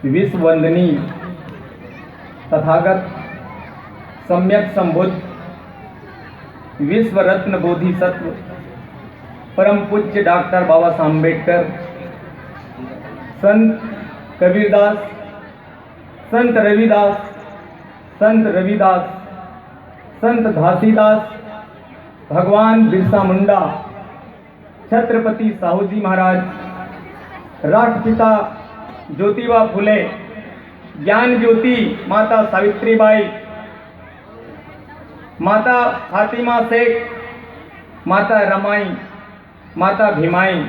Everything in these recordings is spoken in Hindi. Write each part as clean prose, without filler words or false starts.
विश्व वंदनीय तथागत सम्यक संबुद्ध विश्व रत्न बोधिसत्व परम पूज्य डॉक्टर बाबा साहब अम्बेडकर, संत कबीरदास, संत रविदास, संत रविदास, संत घासीदास, भगवान बिरसा मुंडा, छत्रपति साहू जी महाराज, राष्ट्रपिता ज्योतिबा फुले, ज्ञान ज्योति माता सावित्रीबाई, माता फातिमा शेख, माता रमाई, माता भीमाई,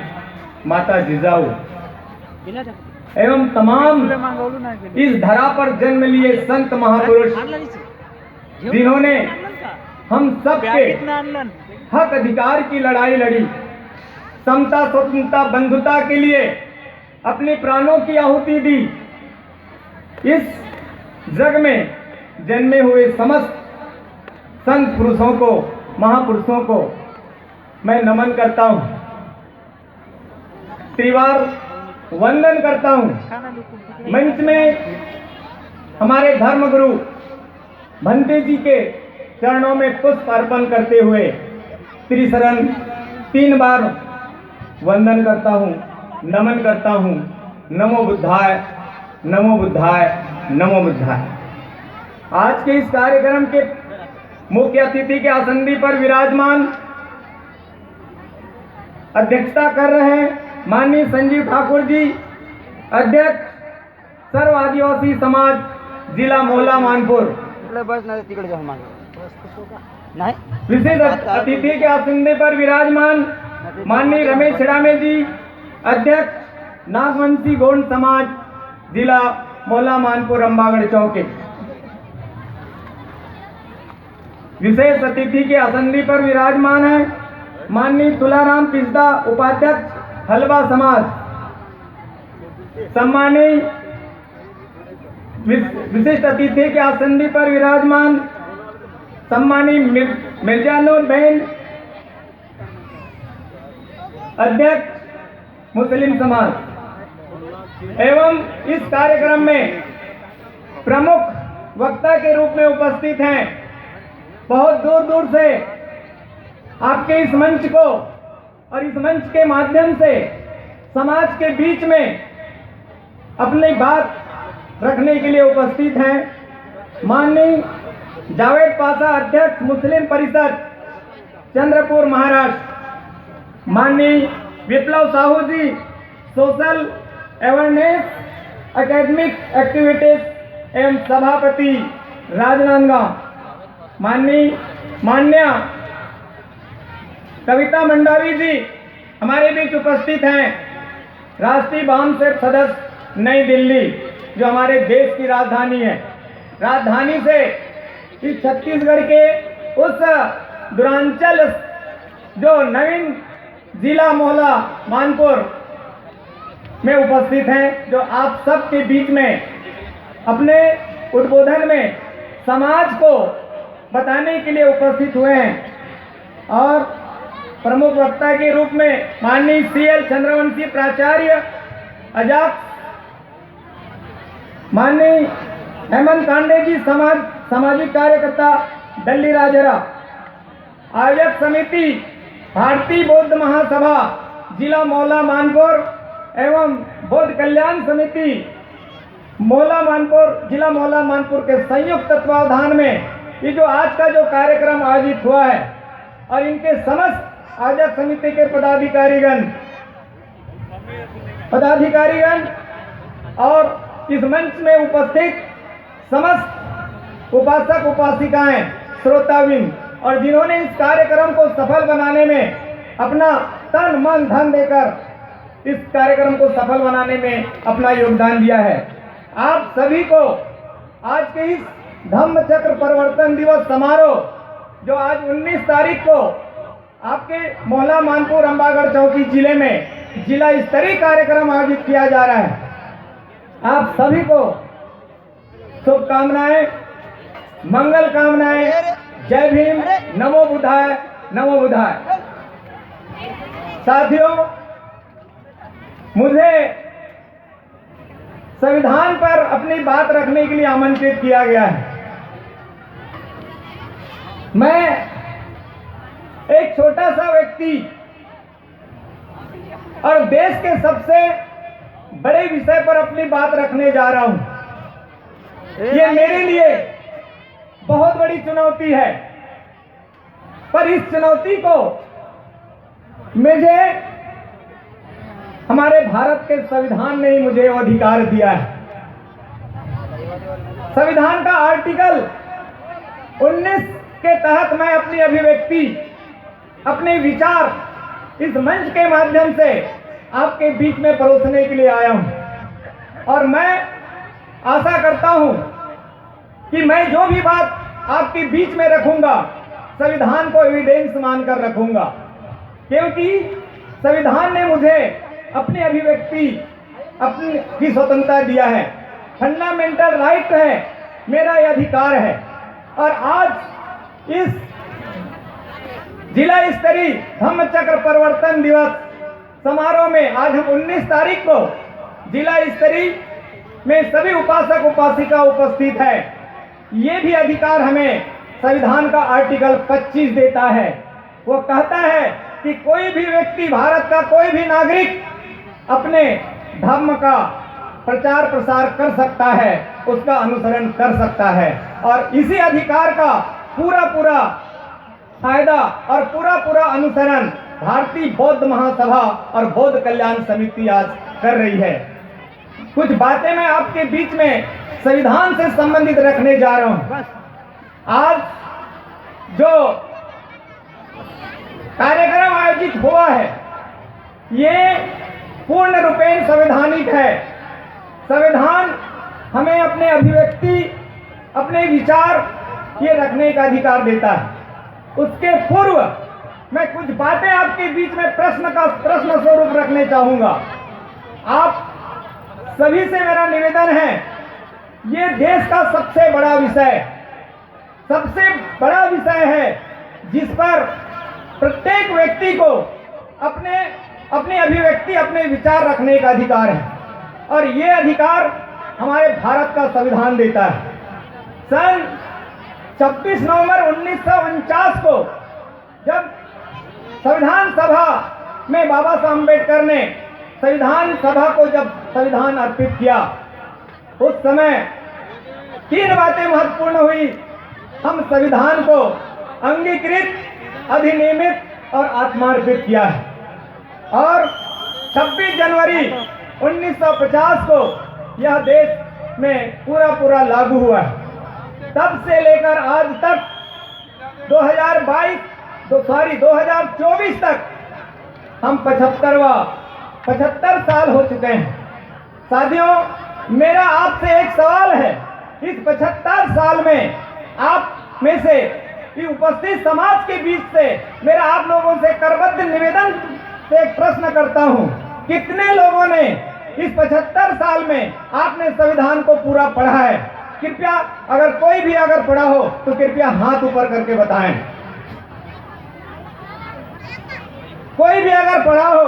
माता जिजाऊ एवं तमाम इस धरा पर जन्म लिए संत महापुरुष जिन्होंने हम सबके हक अधिकार की लड़ाई लड़ी, समता स्वतंत्रता बंधुता के लिए अपने प्राणों की आहुति दी। इस जग में जन्मे हुए समस्त संत पुरुषों को, महापुरुषों को मैं नमन करता हूँ, त्रिवार वंदन करता हूँ। मंच में हमारे धर्मगुरु भंते जी के चरणों में पुष्प अर्पण करते हुए त्रिशरण 3 बार वंदन करता हूँ, नमन करता हूँ। नमो बुद्धाय, नमो बुद्धाय, नमो बुद्धाय। आज के इस कार्यक्रम के मुख्य अतिथि के आसंदी पर विराजमान अध्यक्षता कर रहे हैं माननीय संजीव ठाकुर जी, अध्यक्ष सर्व आदिवासी समाज जिला मोहला मानपुर। विशेष अतिथि के आसंदी पर विराजमान माननीय रमेश छिड़ामे जी, अध्यक्ष नागवंशी गोंड समाज जिला मोहला मानपुर अंबागढ़ चौके। विशेष अतिथि के आसंदी पर विराजमान है माननीय तुलाराम पिस्दा, उपाध्यक्ष हलवा समाज। सम्मानीय विशिष्ट अतिथि के आसंदी पर विराजमान सम्मानीय मिर्जानुर बहन, अध्यक्ष मुस्लिम समाज। एवं इस कार्यक्रम में प्रमुख वक्ता के रूप में उपस्थित हैं बहुत दूर दूर से आपके इस मंच को और इस मंच के माध्यम से समाज के बीच में अपनी बात रखने के लिए उपस्थित हैं माननीय जावेद पासा, अध्यक्ष मुस्लिम परिषद चंद्रपुर महाराष्ट्र। माननीय विप्लव साहू जी, सोशल अवेयरनेस एकेडमिक एक्टिविटीज एवं सभापति राजनांदगांव। माननीय कविता मंडावी जी हमारे बीच उपस्थित हैं, राष्ट्रीय वामसेवक सदस्य नई दिल्ली, जो हमारे देश की राजधानी है। राजधानी से इस छत्तीसगढ़ के उस दूरांचल जो नवीन जिला मोहला मानपुर में उपस्थित हैं, जो आप सबके बीच में अपने उद्बोधन में समाज को बताने के लिए उपस्थित हुए हैं। और प्रमुख वक्ता के रूप में माननीय CL चंद्रवंशी प्राचार्य, अजाक्स माननीय हेमंत कांडे जी, सामाजिक कार्यकर्ता दल्ली राजरा। आयोजक समिति भारतीय बौद्ध महासभा जिला मोहला मानपुर एवं बौद्ध कल्याण समिति मोहला मानपुर जिला मोहला मानपुर के संयुक्त तत्वावधान में ये जो आज का जो कार्यक्रम आयोजित हुआ है, और इनके समस्त आयोजक समिति के पदाधिकारीगण और इस मंच में उपस्थित समस्त उपासक उपासिकाएं, श्रोताविंद, और जिन्होंने इस कार्यक्रम को सफल बनाने में अपना तन मन धन देकर इस कार्यक्रम को सफल बनाने में अपना योगदान दिया है। आप सभी को आज के इस धम्म चक्र परिवर्तन दिवस समारोह, जो आज 19 तारीख को आपके मोहला मानपुर अंबागढ़ चौकी जिले में जिला स्तरीय कार्यक्रम आयोजित किया जा रहा है, आप सभी को शुभकामनाएं, मंगल कामनाएं। जय भीम, नमो बुद्धाय, नमो बुद्धाय। साथियों, मुझे संविधान पर अपनी बात रखने के लिए आमंत्रित किया गया है। मैं एक छोटा सा व्यक्ति और देश के सबसे बड़े विषय पर अपनी बात रखने जा रहा हूं। ये मेरे लिए बहुत बड़ी चुनौती है, पर इस चुनौती को मुझे हमारे भारत के संविधान ने ही मुझे अधिकार दिया है। संविधान का आर्टिकल 19 के तहत मैं अपनी अभिव्यक्ति, अपने विचार इस मंच के माध्यम से आपके बीच में परोसने के लिए आया हूं। और मैं आशा करता हूं कि मैं जो भी बात आपके बीच में रखूंगा, संविधान को एविडेंस मानकर रखूंगा, क्योंकि संविधान ने मुझे अपनी अभिव्यक्ति, अपनी की स्वतंत्रता दिया है। फंडामेंटल राइट है, मेरा यह अधिकार है। और आज इस जिला स्तरीय धम्म चक्र परिवर्तन दिवस समारोह में आज हम 19 तारीख को जिला स्तरीय में सभी उपासक उपासिका उपस्थित है। ये भी अधिकार हमें संविधान का आर्टिकल 25 देता है। वो कहता है कि कोई भी व्यक्ति, भारत का कोई भी नागरिक अपने धर्म का प्रचार प्रसार कर सकता है, उसका अनुसरण कर सकता है। और इसी अधिकार का पूरा फायदा और पूरा अनुसरण भारतीय बौद्ध महासभा और बौद्ध कल्याण समिति आज कर रही है। कुछ बातें मैं आपके बीच में संविधान से संबंधित रखने जा रहा हूं। आज जो कार्यक्रम आयोजित हुआ है, ये पूर्ण रूपेण संवैधानिक है। संविधान हमें अपने अभिव्यक्ति, अपने विचार ये रखने का अधिकार देता है। उसके पूर्व मैं कुछ बातें आपके बीच में प्रश्न स्वरूप रखने चाहूंगा। आप सभी से मेरा निवेदन है, ये देश का सबसे बड़ा विषय है जिस पर प्रत्येक व्यक्ति को अपनी अभिव्यक्ति, अपने विचार रखने का अधिकार है। और ये अधिकार हमारे भारत का संविधान देता है। सन 26 नवंबर 1949 को जब संविधान सभा में बाबा साहब अम्बेडकर ने संविधान सभा को जब संविधान अर्पित किया, उस समय 3 बातें महत्वपूर्ण हुई। हम संविधान को अंगीकृत, अधिनियमित और आत्मार्पित किया है। और 26 जनवरी 1950 को यह देश में पूरा लागू हुआ है। तब से लेकर आज तक 2024 तक हम 75 साल हो चुके हैं। साथियों, मेरा आपसे एक सवाल है, इस 75 साल में आप में से उपस्थित समाज के बीच से मेरा आप लोगों से करबद्ध निवेदन से एक प्रश्न करता हूं, कितने लोगों ने इस 75 साल में आपने संविधान को पूरा पढ़ा है? कृपया अगर कोई भी पढ़ा हो तो कृपया हाथ ऊपर करके बताएं। कोई भी अगर पढ़ा हो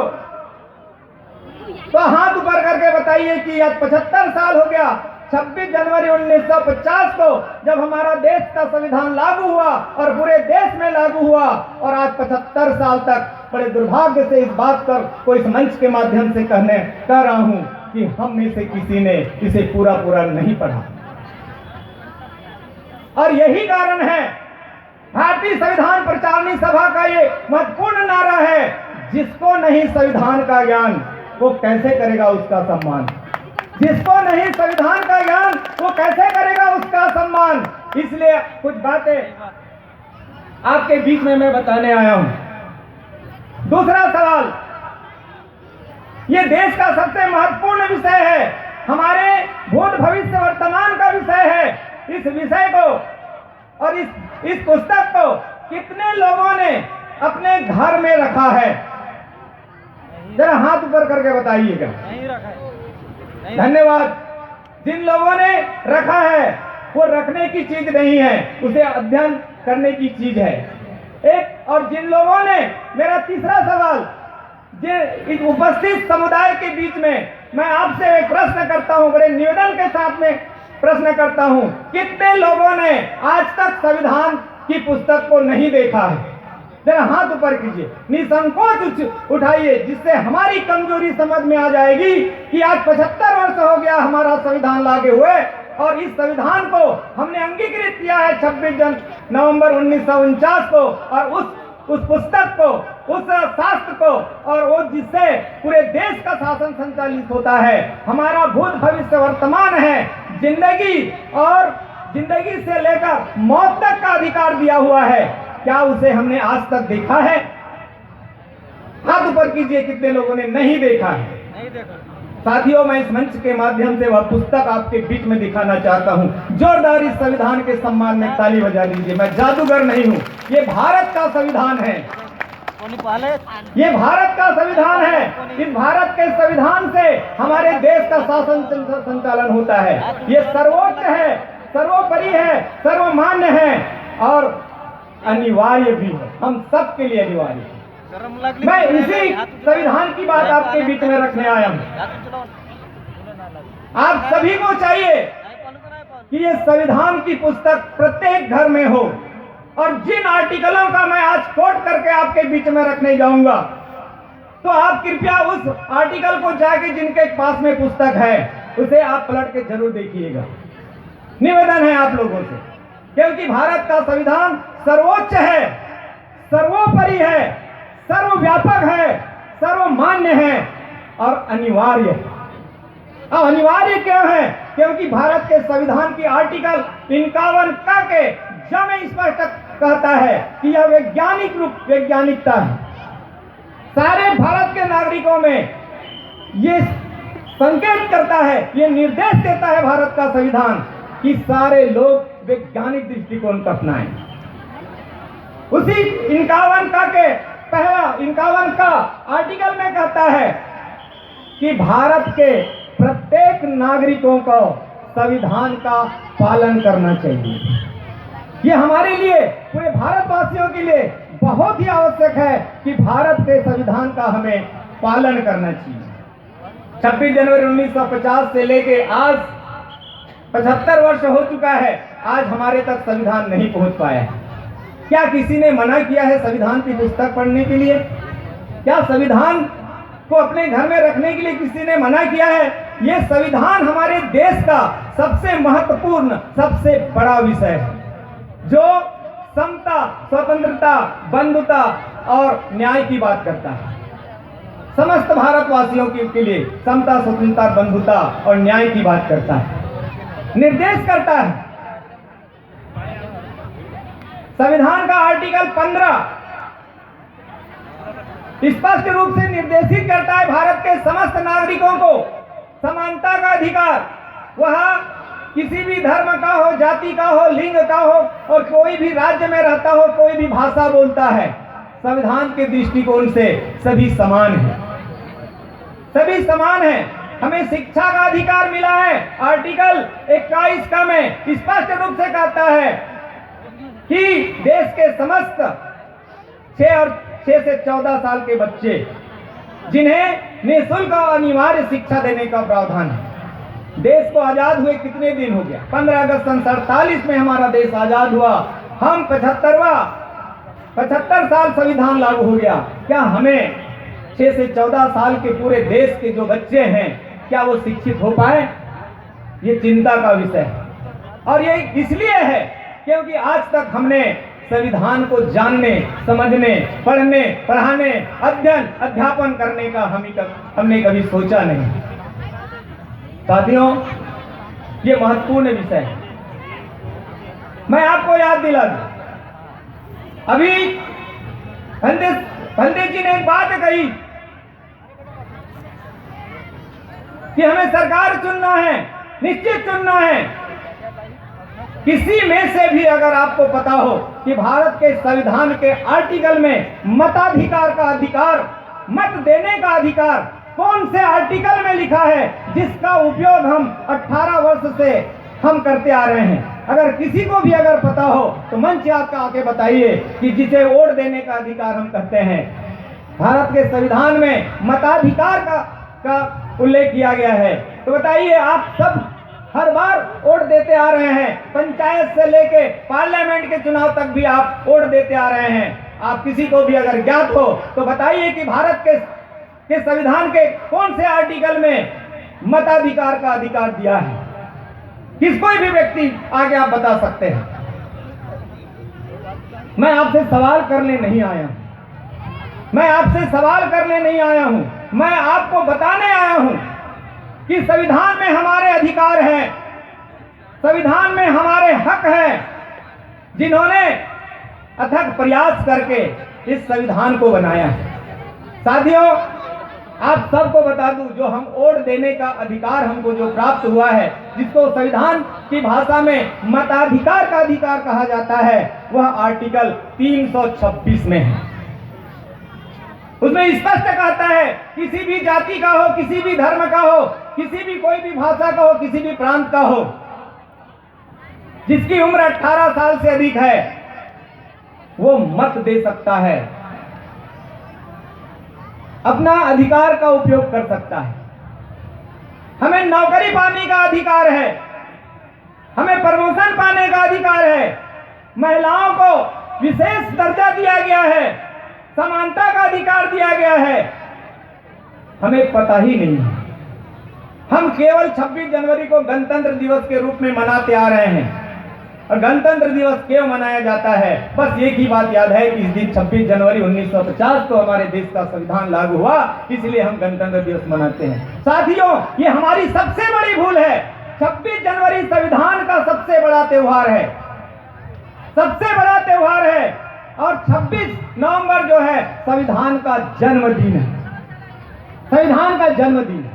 तो हाथ ऊपर करके बताइए कि आज 75 साल हो गया। 26 जनवरी 1950 को जब हमारा देश का संविधान लागू हुआ और पूरे देश में लागू हुआ, और आज 75 साल तक बड़े दुर्भाग्य से इस बात को इस मंच के माध्यम से कह रहा हूं कि हम में से किसी ने इसे पूरा नहीं पढ़ा। और यही कारण है भारतीय संविधान प्रचारणी सभा का ये महत्वपूर्ण नारा है, जिसको नहीं संविधान का ज्ञान वो कैसे करेगा उसका सम्मान। जिसको नहीं संविधान का ज्ञान वो कैसे करेगा उसका सम्मान। इसलिए कुछ बातें आपके बीच में मैं बताने आया हूं। दूसरा सवाल, ये देश का सबसे महत्वपूर्ण विषय है, हमारे भूत भविष्य वर्तमान का विषय है। इस विषय को और इस पुस्तक को कितने लोगों ने अपने घर में रखा है? जरा हाथ ऊपर करके बताइएगा। नहीं रखा है। धन्यवाद। जिन लोगों ने रखा है वो रखने की चीज नहीं है, उसे अध्ययन करने की चीज है। एक और जिन लोगों ने, मेरा तीसरा सवाल, उपस्थित समुदाय के बीच में मैं आपसे एक प्रश्न करता हूं, बड़े निवेदन के साथ में प्रश्न करता हूं, कितने लोगों ने आज तक संविधान की पुस्तक को नहीं देखा है? जरा हाथ ऊपर कीजिए, निसंकोच उठाइए, जिससे हमारी कमजोरी समझ में आ जाएगी कि आज 75 वर्ष हो गया हमारा संविधान लागे हुए, और इस संविधान को हमने अंगीकृत किया है 26 नवंबर 1949 को, और उस पुस्तक को, उस शास्त्र को, और वो जिससे पूरे देश का शासन संचालित होता है, हमारा भूत भविष्य वर्तमान है, जिंदगी और जिंदगी से लेकर मौत तक का अधिकार दिया हुआ है, क्या उसे हमने आज तक देखा है? हाथ ऊपर कीजिए, कितने लोगों ने नहीं देखा है? नहीं देखा। साथियों, मैं इस मंच के माध्यम से वह पुस्तक आपके बीच में दिखाना चाहता हूं। जोरदार इस संविधान के सम्मान में ताली बजा दीजिए। मैं जादूगर नहीं हूं, ये भारत का संविधान है, ये भारत का संविधान है। इस भारत के संविधान से हमारे देश का शासन संचालन होता है। ये सर्वोच्च है, सर्वोपरि है, सर्वमान्य है और अनिवार्य भी है, हम सबके लिए अनिवार्य है। मैं इसी संविधान की बात आपके बीच में रखने आया हूं। आप सभी को चाहिए कि ये संविधान की पुस्तक प्रत्येक घर में हो, और जिन आर्टिकलों का मैं आज कोट करके आपके बीच में रखने जाऊंगा, तो आप कृपया उस आर्टिकल को जाके जिनके पास में पुस्तक है उसे आप पलट के जरूर देखिएगा। निवेदन है आप लोगों से, क्योंकि भारत का संविधान सर्वोच्च है, सर्वोपरि है, सर्वव्यापक है, सर्वमान्य है और अनिवार्य है। अब अनिवार्य क्यों है? क्योंकि भारत के संविधान की आर्टिकल 51 का के जब स्पष्ट कहता है कि यह वैज्ञानिक रूप वैज्ञानिकता है। सारे भारत के नागरिकों में ये संकेत करता है, ये निर्देश देता है भारत का संविधान कि सारे लोग वैज्ञानिक दृष्टिकोण को अपनाएं। उसी 51 का के पहला 51 का आर्टिकल में कहता है कि भारत के प्रत्येक नागरिकों को संविधान का पालन करना चाहिए। ये हमारे लिए, पूरे भारतवासियों के लिए बहुत ही आवश्यक है कि भारत के संविधान का हमें पालन करना चाहिए। 26 जनवरी 1950 से लेके आज 75 वर्ष हो चुका है, आज हमारे तक संविधान नहीं पहुंच पाया है। क्या किसी ने मना किया है संविधान की पुस्तक पढ़ने के लिए? क्या संविधान को अपने घर में रखने के लिए किसी ने मना किया है? ये संविधान हमारे देश का सबसे महत्वपूर्ण, सबसे बड़ा विषय है, जो समता, स्वतंत्रता, बंधुता और न्याय की बात करता है। समस्त भारतवासियों के लिए समता, स्वतंत्रता, बंधुता और न्याय की बात करता है, निर्देश करता है। संविधान का आर्टिकल 15 स्पष्ट रूप से निर्देशित करता है भारत के समस्त नागरिकों को समानता का अधिकार। वह किसी भी धर्म का हो, जाति का हो, लिंग का हो, और कोई भी राज्य में रहता हो, कोई भी भाषा बोलता है, संविधान के दृष्टिकोण से सभी समान हैं, सभी समान हैं। हमें शिक्षा का अधिकार मिला है। आर्टिकल 21 का में स्पष्ट रूप से कहता है कि देश के समस्त 6 से 14 साल के बच्चे, जिन्हें निःशुल्क और अनिवार्य शिक्षा देने का प्रावधान है। देश को आजाद हुए कितने दिन हो गया? 15 अगस्त 1947 में हमारा देश आजाद हुआ। हम 75 साल संविधान लागू हो गया। क्या हमें 6 से 14 साल के पूरे देश के जो बच्चे हैं, क्या वो शिक्षित हो पाए? ये चिंता का विषय है, और ये इसलिए है क्योंकि आज तक हमने संविधान को जानने, समझने, पढ़ने, पढ़ाने, अध्ययन, अध्यापन करने का हमने कभी सोचा नहीं। साथियों, ये महत्वपूर्ण विषय है। मैं आपको याद दिला दूं, अभी पंडित जी ने एक बात कही कि हमें सरकार चुनना है, निश्चित चुनना है। किसी में से भी अगर आपको पता हो कि भारत के संविधान के आर्टिकल में मताधिकार का अधिकार, मत देने का अधिकार कौन से आर्टिकल में लिखा है, जिसका उपयोग हम 18 वर्ष से हम करते आ रहे हैं? अगर किसी को भी अगर पता हो तो मंच आपका आके बताइए कि जिसे वोट देने का अधिकार हम कहते हैं। भारत के संविधान में मताधिकार का उल्लेख किया गया है। तो बताइए, आप सब हर बार वोट देते आ रहे हैं, पंचायत से लेके पार्लियामेंट के चुनाव तक भी आप वोट देते आ रहे हैं। आप किसी को भी अगर ज्ञात हो तो बताइए कि भारत के संविधान के कौन से आर्टिकल में मताधिकार का अधिकार दिया है? किस कोई भी व्यक्ति आगे आप बता सकते हैं। मैं आपसे सवाल करने नहीं आया हूं, मैं आपसे सवाल करने नहीं आया हूं, मैं आपको बताने आया हूं कि संविधान में हमारे अधिकार हैं, संविधान में हमारे हक हैं, जिन्होंने अथक प्रयास करके इस संविधान को बनाया है। साथियों, आप सबको बता दूं, जो हम वोट देने का अधिकार हमको जो प्राप्त हुआ है, जिसको संविधान की भाषा में मताधिकार का अधिकार कहा जाता है, वह आर्टिकल 326 में है। उसमें स्पष्ट कहता है, किसी भी जाति का हो, किसी भी धर्म का हो, किसी भी कोई भी भाषा का हो, किसी भी प्रांत का हो, जिसकी उम्र 18 साल से अधिक है, वो मत दे सकता है, अपना अधिकार का उपयोग कर सकता है। हमें नौकरी पाने का अधिकार है, हमें प्रमोशन पाने का अधिकार है, महिलाओं को विशेष दर्जा दिया गया है, समानता का अधिकार दिया गया है। हमें पता ही नहीं है। हम केवल 26 जनवरी को गणतंत्र दिवस के रूप में मनाते आ रहे हैं। और गणतंत्र दिवस क्यों मनाया जाता है? बस एक ही बात याद है कि इस दिन 26 जनवरी 1950 को हमारे देश का संविधान लागू हुआ, इसलिए हम गणतंत्र दिवस मनाते हैं। साथियों, ये हमारी सबसे बड़ी भूल है। 26 जनवरी संविधान का सबसे बड़ा त्योहार है, सबसे बड़ा त्योहार है। और 26 नवंबर जो है संविधान का जन्मदिन है, संविधान का जन्मदिन है।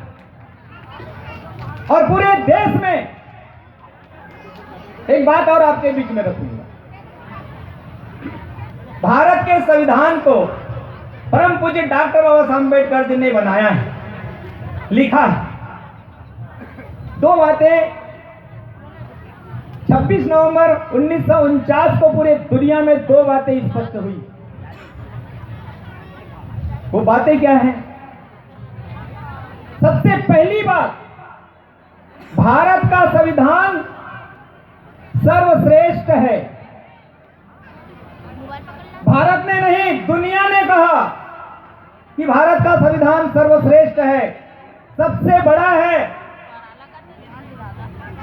और पूरे देश में एक बात और आपके बीच में रखूंगा, भारत के संविधान को परम पूज्य डॉक्टर बाबा साहब अम्बेडकर जी ने बनाया है, लिखा है। दो बातें 26 नवंबर 1949 को पूरे दुनिया में दो बातें स्पष्ट हुई। वो बातें क्या हैं? सबसे पहली बात, भारत का संविधान सर्वश्रेष्ठ है। भारत ने नहीं, दुनिया ने कहा कि भारत का संविधान सर्वश्रेष्ठ है, सबसे बड़ा है।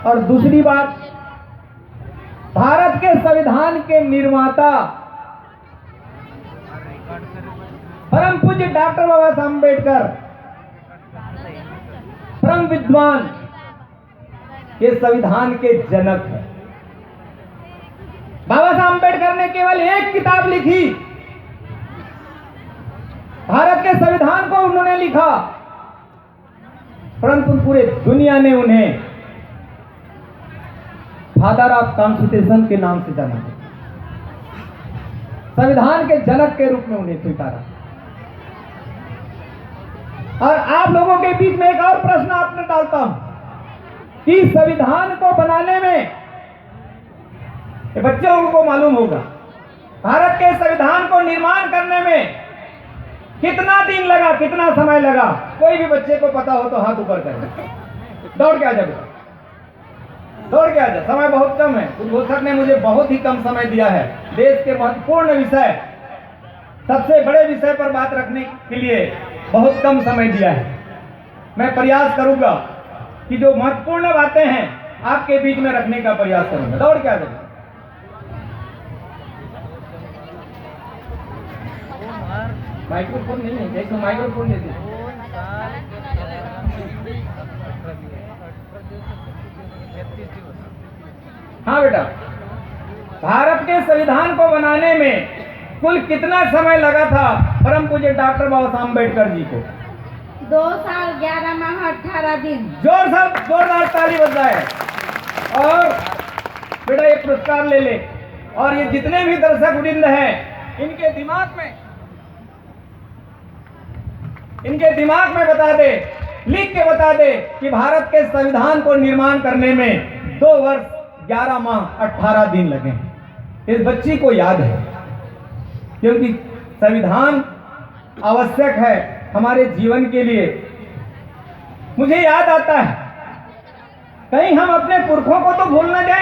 और दूसरी बात, भारत के संविधान के निर्माता परम पूज्य डॉक्टर बाबा साहब अम्बेडकर, परम विद्वान, ये संविधान के जनक है। बाबा साहब अम्बेडकर ने केवल एक किताब लिखी, भारत के संविधान को उन्होंने लिखा, परंतु पूरे दुनिया ने उन्हें फादर ऑफ कॉन्स्टिट्यूशन के नाम से जाना, संविधान के जनक के रूप में उन्हें स्वीकारा। और आप लोगों के बीच में एक और प्रश्न आपने डालता हूं कि संविधान को बनाने में, बच्चे उनको मालूम होगा, भारत के संविधान को निर्माण करने में कितना दिन लगा, कितना समय लगा? कोई भी बच्चे को पता हो तो हाथ ऊपर करें, दौड़ के आ जाए, दौड़ के आ जाए। समय बहुत कम है, उद्घोषक ने मुझे बहुत ही कम समय दिया है। देश के महत्वपूर्ण विषय, सबसे बड़े विषय पर बात रखने के लिए बहुत कम समय दिया है। मैं प्रयास करूंगा कि जो महत्वपूर्ण बातें हैं आपके बीच में रखने का प्रयास करूंगा। दौड़ के आ जाए। माइक्रोफोन नहीं है, देखो माइक्रोफोन नहीं है। हाँ बेटा, भारत के संविधान को बनाने में कुल कितना समय लगा था परम पूज्य डॉक्टर बाबा साहब अम्बेडकर जी को? 2 साल 11 माह 18 दिन। जोरदार ताली बजाए। और बेटा ये पुरस्कार ले ले। और ये जितने भी दर्शक वृंद हैं, इनके दिमाग में बता दे, लिख के बता दे कि भारत के संविधान को निर्माण करने में 2 वर्ष 11 माह 18 दिन लगे। इस बच्ची को याद है, क्योंकि संविधान आवश्यक है हमारे जीवन के लिए। मुझे याद आता है, कहीं हम अपने पुरखों को तो भूल न जाए।